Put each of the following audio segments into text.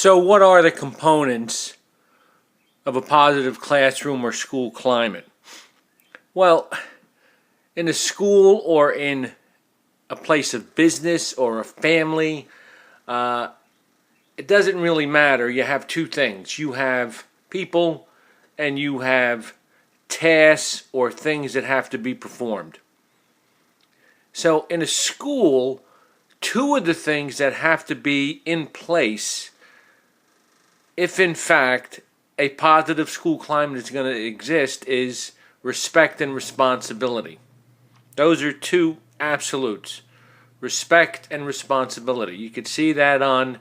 So what are the components of a positive classroom or school climate? Well, in a school or in a place of business or a family, it doesn't really matter. You have two things. You have people and you have tasks or things that have to be performed. So in a school, two of the things that have to be in place if in fact a positive school climate is going to exist is respect and responsibility. Those are two absolutes. Respect and responsibility. You could see that on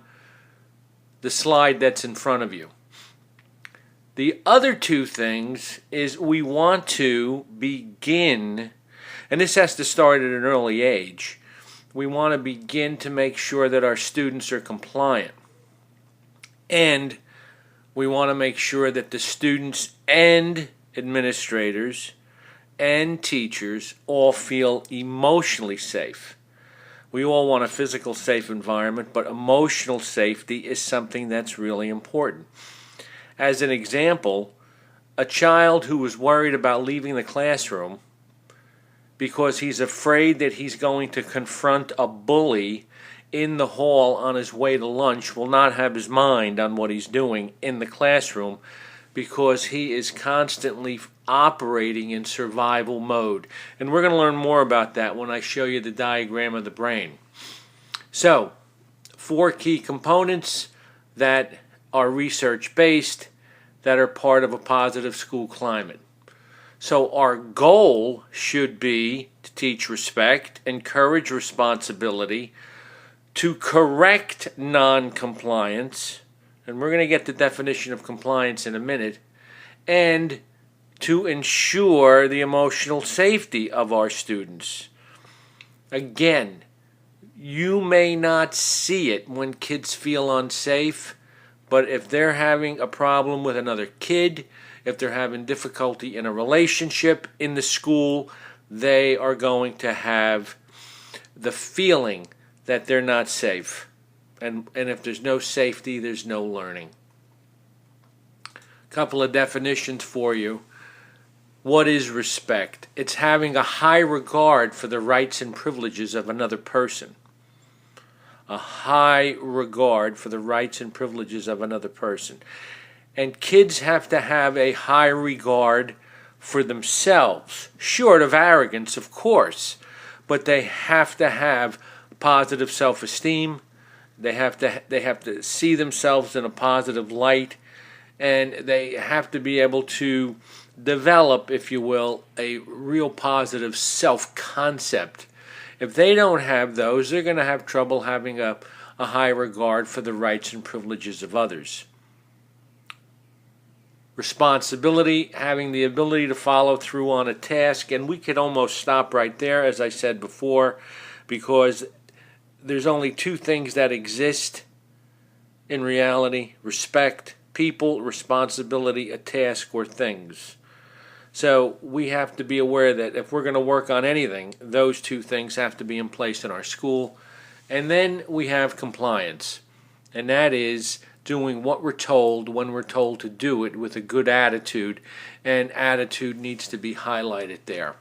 the slide that's in front of you. The other two things is we want to begin, and this has to start at an early age, we want to begin to make sure that our students are compliant. And we want to make sure that the students and administrators and teachers all feel emotionally safe. We all want a physical safe environment, but emotional safety is something that's really important. As an example, a child who is worried about leaving the classroom because he's afraid that he's going to confront a bully in the hall on his way to lunch will not have his mind on what he's doing in the classroom because he is constantly operating in survival mode. And we're going to learn more about that when I show you the diagram of the brain. So, 4 key components that are research-based that are part of a positive school climate. So our goal should be to teach respect, encourage responsibility, to correct non-compliance, and we're going to get the definition of compliance in a minute, and to ensure the emotional safety of our students. Again, you may not see it when kids feel unsafe, but if they're having a problem with another kid, if they're having difficulty in a relationship in the school, they are going to have the feeling that they're not safe. And if there's no safety, there's no learning. A couple of definitions for you. What is respect? It's having a high regard for the rights and privileges of another person. A high regard for the rights and privileges of another person. And kids have to have a high regard for themselves, short of arrogance, of course, but they have to have positive self-esteem. They have to see themselves in a positive light, and they have to be able to develop, if you will, a real positive self-concept. If they don't have those, they're going to have trouble having a high regard for the rights and privileges of others. Responsibility, having the ability to follow through on a task, and we could almost stop right there, as I said before, because there's only 2 things that exist in reality: respect, people; responsibility, a task or things. So we have to be aware that if we're going to work on anything, those 2 things have to be in place in our school. And then we have compliance, and that is doing what we're told when we're told to do it with a good attitude, and attitude needs to be highlighted there.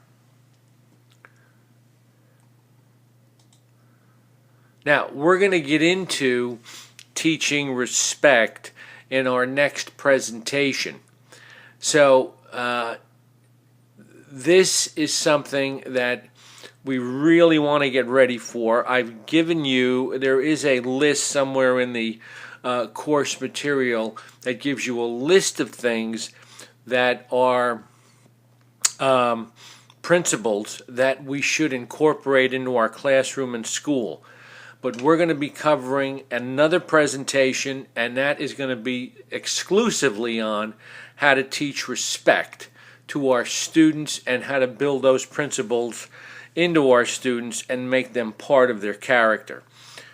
Now, we're going to get into teaching respect in our next presentation. So, this is something that we really want to get ready for. I've given you, there is a list somewhere in the course material that gives you a list of things that are principles that we should incorporate into our classroom and school. But we're going to be covering another presentation, and that is going to be exclusively on how to teach respect to our students and how to build those principles into our students and make them part of their character.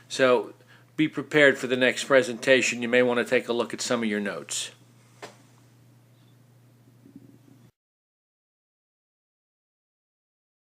So be prepared for the next presentation. You may want to take a look at some of your notes.